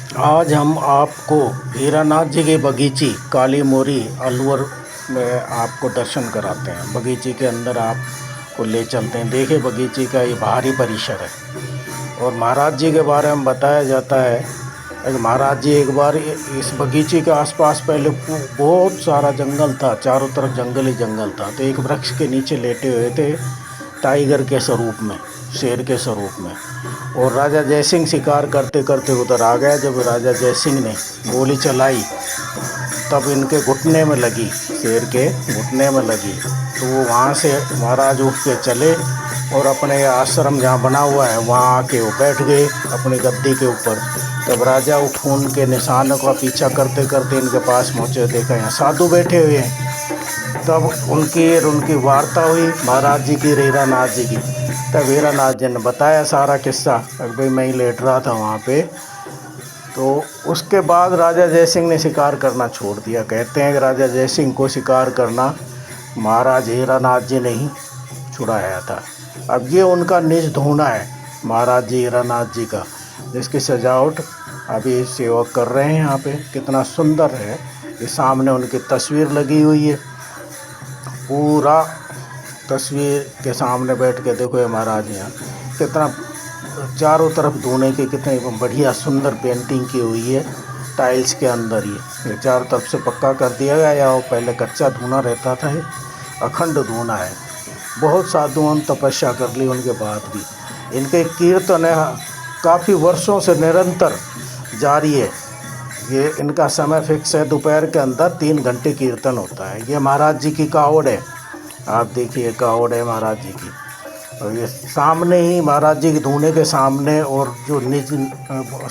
आज हम आपको हीरानाथ जी के बगीची काली मोरी अलवर में आपको दर्शन कराते हैं। बगीची के अंदर आपको ले चलते हैं। देखिए बगीची का ये भारी परिसर है और महाराज जी के बारे में बताया जाता है कि महाराज जी एक बार इस बगीचे के आसपास पहले बहुत सारा जंगल था, चारों तरफ जंगल ही जंगल था। तो एक वृक्ष के नीचे लेटे हुए थे टाइगर के स्वरूप में, शेर के स्वरूप में। और राजा जयसिंह शिकार करते करते उधर आ गया। जब राजा जयसिंह ने गोली चलाई तब इनके घुटने में लगी, शेर के घुटने में लगी। तो वो वहाँ से महाराज उठ के चले और अपने आश्रम जहाँ बना हुआ है वहाँ आके वो बैठ गए अपनी गद्दी के ऊपर। तब राजा वो खून के निशानों का पीछा करते करते इनके पास पहुँचे, देखा यहाँ साधु बैठे हुए हैं। तब उनकी वार्ता हुई महाराज जी की, हीरानाथ जी की। तब हीरानाथ जी ने बताया सारा किस्सा, भाई मैं ही लेट रहा था वहाँ पे। तो उसके बाद राजा जयसिंह ने शिकार करना छोड़ दिया। कहते हैं कि राजा जयसिंह को शिकार करना महाराज हीरानाथ जी ने ही छुड़ाया था। अब ये उनका निज धूना है महाराज जी हीरानाथ जी का, जिसकी सजावट अभी सेवक कर रहे हैं यहाँ पे। कितना सुंदर है। ये सामने उनकी तस्वीर लगी हुई है। पूरा तस्वीर के सामने बैठ के देखो ये महाराज यहाँ कितना चारों तरफ धोने की कितनी बढ़िया सुंदर पेंटिंग की हुई है टाइल्स के अंदर। ये चारों तरफ से पक्का कर दिया गया या वो पहले कच्चा धुना रहता था, ये अखंड धुना है। बहुत साधुओं ने तपस्या कर ली उनके बाद भी। इनके कीर्तन है काफ़ी वर्षों से निरंतर जारी है। ये इनका समय फिक्स है, दोपहर के अंदर 3 घंटे कीर्तन होता है। ये महाराज जी की कावड़ है, आप देखिए कावड़ है महाराज जी की। और ये सामने ही महाराज जी के धूने के सामने और जो निज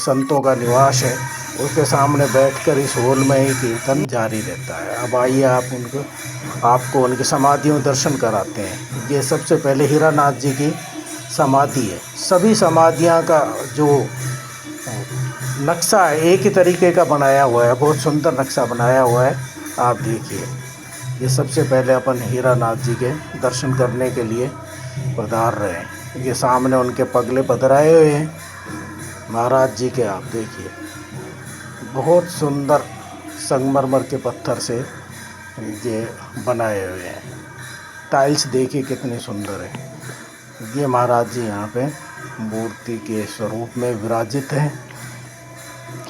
संतों का निवास है उसके सामने बैठकर इस हॉल में ही कीर्तन जारी रहता है। अब आइए आपको उनकी समाधियों दर्शन कराते हैं। ये सबसे पहले हीरानाथ जी की समाधि है। सभी समाधियाँ का जो नक्शा है एक ही तरीके का बनाया हुआ है, बहुत सुंदर नक्शा बनाया हुआ है। आप देखिए ये सबसे पहले अपन हीरानाथ जी के दर्शन करने के लिए पधार रहे हैं। ये सामने उनके पगले पधराए हुए हैं महाराज जी के। आप देखिए बहुत सुंदर संगमरमर के पत्थर से ये बनाए हुए हैं। टाइल्स देखिए कितनी सुंदर है। ये महाराज जी यहाँ पे मूर्ति के स्वरूप में विराजित हैं।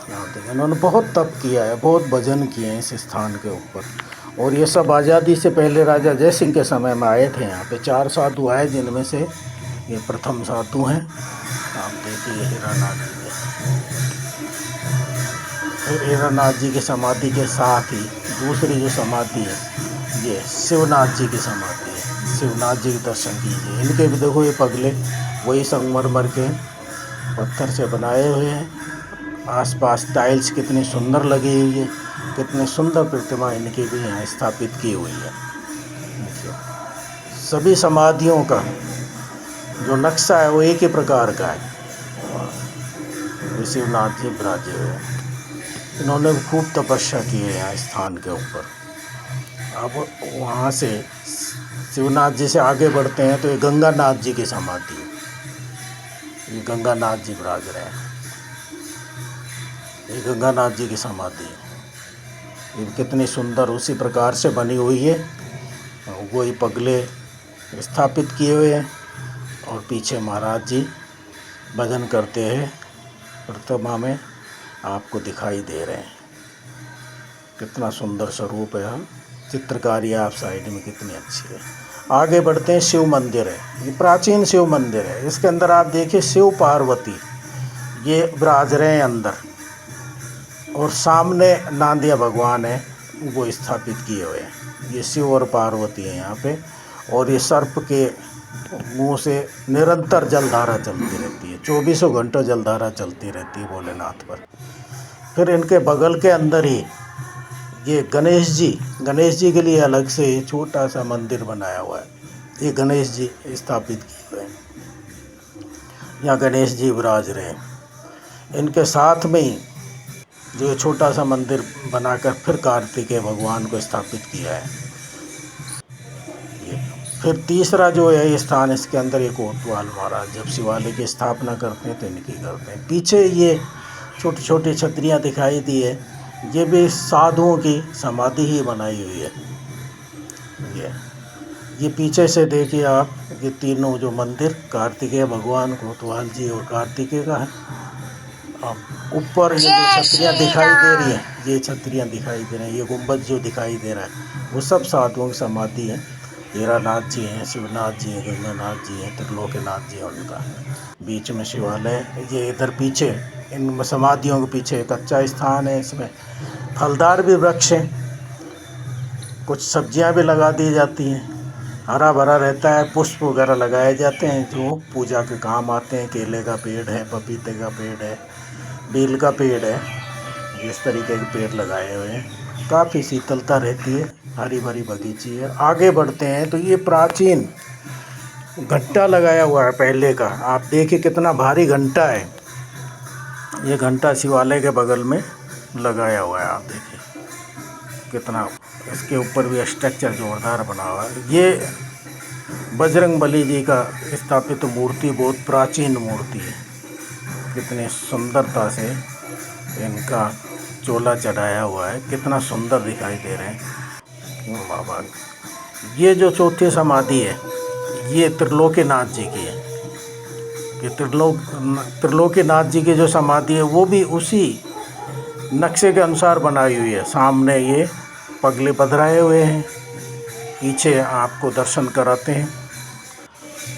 आप देखें इन्होंने बहुत तप किया है, बहुत भजन किए हैं इस स्थान के ऊपर। और ये सब आज़ादी से पहले राजा जयसिंह के समय में आए थे यहाँ पे। 4 साधु आए जिनमें से ये प्रथम साधु हैं। आप देखिए हीरानाथ जी के, हीरानाथ जी की समाधि के साथ ही दूसरी जो समाधि है ये शिवनाथ जी की समाधि है। शिवनाथ जी के दर्शन कीजिए। इनके भी देखो ये पगले वही संगमरमर के पत्थर से बनाए हुए हैं। आसपास टाइल्स कितनी सुंदर लगी हुई है, कितनी सुंदर प्रतिमा इनकी भी यहाँ स्थापित की हुई है। सभी समाधियों का जो नक्शा है वो एक ही प्रकार का है। शिवनाथ जी विराजे हुए हैं। इन्होंने खूब तपस्या की है यहाँ स्थान के ऊपर। अब वहाँ से शिवनाथ जी से आगे बढ़ते हैं तो ये गंगानाथ जी की समाधि है। ये गंगानाथ जी विराज रहे हैं। ये गंगानाथ जी की समाधि है। ये कितनी सुंदर उसी प्रकार से बनी हुई है। वही पगले स्थापित किए हुए हैं और पीछे महाराज जी भजन करते हैं प्रतिमा में आपको दिखाई दे रहे हैं। कितना सुंदर स्वरूप है। चित्रकारी आप साइड में कितनी अच्छी है। आगे बढ़ते हैं। शिव मंदिर है, ये प्राचीन शिव मंदिर है। इसके अंदर आप देखिए शिव पार्वती ये विराज रहे हैं अंदर, और सामने नांदिया भगवान है वो स्थापित किए हुए हैं। ये शिव और पार्वती है यहाँ पे। और ये सर्प के मुंह से निरंतर जलधारा चलती रहती है, 24 घंटों जलधारा चलती रहती है भोलेनाथ पर। फिर इनके बगल के अंदर ही ये गणेश जी के लिए अलग से छोटा सा मंदिर बनाया हुआ है। ये गणेश जी स्थापित किए हुए हैं। यहाँ गणेश जी विराज रहे हैं। इनके साथ में ही जो छोटा सा मंदिर बनाकर फिर कार्तिकेय भगवान को स्थापित किया है। ये फिर तीसरा जो है ये स्थान, इसके अंदर एक कोतवाल महाराज जब शिवालय की स्थापना करते हैं तो इनकी करते हैं। पीछे ये छोटी छोटी छतरियाँ दिखाई दी है, ये भी साधुओं की समाधि ही बनाई हुई है। ये पीछे से देखिए आप, ये तीनों जो मंदिर कार्तिकेय भगवान कोतवाल जी और कार्तिकेय का है। अब ऊपर ये जो छतरियाँ दिखाई दे रही हैं, ये छतरियाँ दिखाई दे रही हैं, ये गुंबद जो दिखाई दे रहा है, वो सब साधुओं की समाधि है। हीरानाथ जी हैं, शिवनाथ जी हैं, गंगानाथ जी हैं, त्रिलोकीनाथ जी हैं उनका। बीच में शिवालय, ये इधर पीछे इन समाधियों के पीछे कच्चा स्थान है, इसमें फलदार भी वृक्ष हैं, कुछ सब्जियां भी लगा दी जाती हैं, हरा भरा रहता है, पुष्प वगैरह लगाए जाते हैं जो पूजा के काम आते हैं। केले का पेड़ है, पपीते का पेड़ है, बेल का पेड़ है, इस तरीके के पेड़ लगाए हुए हैं। काफ़ी शीतलता रहती है, हरी भरी बगीची है। आगे बढ़ते हैं तो ये प्राचीन घंटा लगाया हुआ है पहले का, आप देखिए कितना भारी घंटा है। ये घंटा शिवालय के बगल में लगाया हुआ है, आप देखिए कितना, इसके ऊपर भी स्ट्रक्चर जोरदार बना हुआ है। ये बजरंगबली जी का स्थापित मूर्ति, बहुत प्राचीन मूर्ति है, कितनी सुंदरता से इनका चोला चढ़ाया हुआ है, कितना सुंदर दिखाई दे रहे हैं बाबा। ये जो चौथी समाधि है, ये त्रिलोकीनाथ जी की है। ये त्रिलोकीनाथ जी की जो समाधि है वो भी उसी नक्शे के अनुसार बनाई हुई है। सामने ये पगले पधराए हुए हैं, पीछे आपको दर्शन कराते हैं।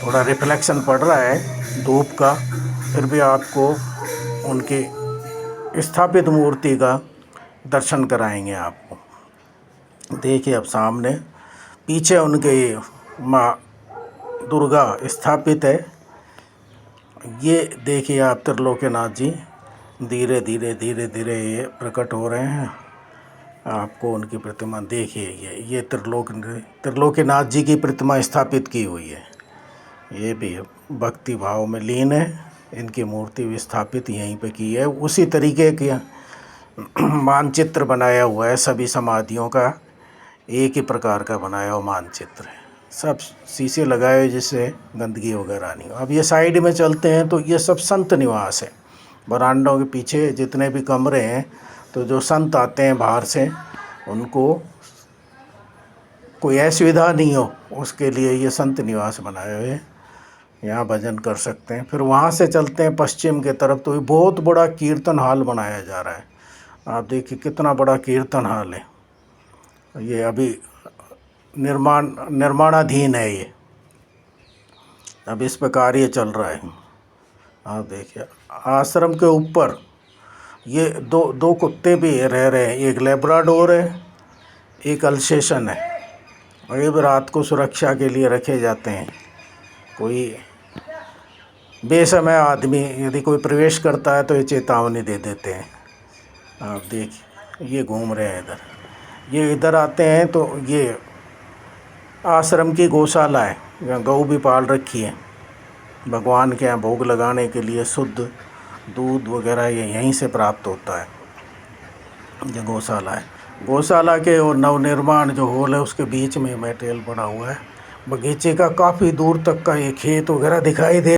थोड़ा रिफ्लेक्शन पड़ रहा है धूप का, फिर भी आपको उनकी स्थापित मूर्ति का दर्शन कराएंगे आपको। देखिए अब सामने पीछे उनके माँ दुर्गा स्थापित है। ये देखिए आप त्रिलोकीनाथ जी धीरे धीरे धीरे धीरे ये प्रकट हो रहे हैं। आपको उनकी प्रतिमा देखिए, ये त्रिलोकीनाथ जी की प्रतिमा स्थापित की हुई है। ये भी भक्ति भाव में लीन है, इनकी मूर्ति भी स्थापित यहीं पे की है। उसी तरीके के मानचित्र बनाया हुआ है सभी समाधियों का, एक ही प्रकार का बनाया हुआ मानचित्र है। सब शीशे लगाए हुए जिससे गंदगी वगैरह नहीं हो। अब ये साइड में चलते हैं तो ये सब संत निवास है। बरांडों के पीछे जितने भी कमरे हैं, तो जो संत आते हैं बाहर से, उनको कोई असुविधा नहीं हो उसके लिए ये संत निवास बनाए हुए हैं, यहाँ भजन कर सकते हैं। फिर वहाँ से चलते हैं पश्चिम के तरफ, तो ये बहुत बड़ा कीर्तन हॉल बनाया जा रहा है। आप देखिए कितना बड़ा कीर्तन हॉल है। ये अभी निर्माणाधीन है, ये अब इस पर कार्य चल रहा है। आप देखिए आश्रम के ऊपर ये दो कुत्ते भी रह रहे हैं, एक लेब्राडोर है, एक अल्सेशन है, और ये भी रात को सुरक्षा के लिए रखे जाते हैं। कोई बेसमय आदमी यदि कोई प्रवेश करता है तो ये चेतावनी दे देते हैं। आप देखिए ये घूम रहे हैं इधर, ये इधर आते हैं तो ये आश्रम की गौशाला है, यहाँ गऊ भी पाल रखी है। भगवान के यहाँ भोग लगाने के लिए शुद्ध दूध वगैरह ये यहीं से प्राप्त होता है। ये गौशाला है। गौशाला के और नवनिर्माण जो हॉल है उसके बीच में मटेरियल बना हुआ है। बगीचे का काफ़ी दूर तक का ये खेत वगैरह दिखाई दे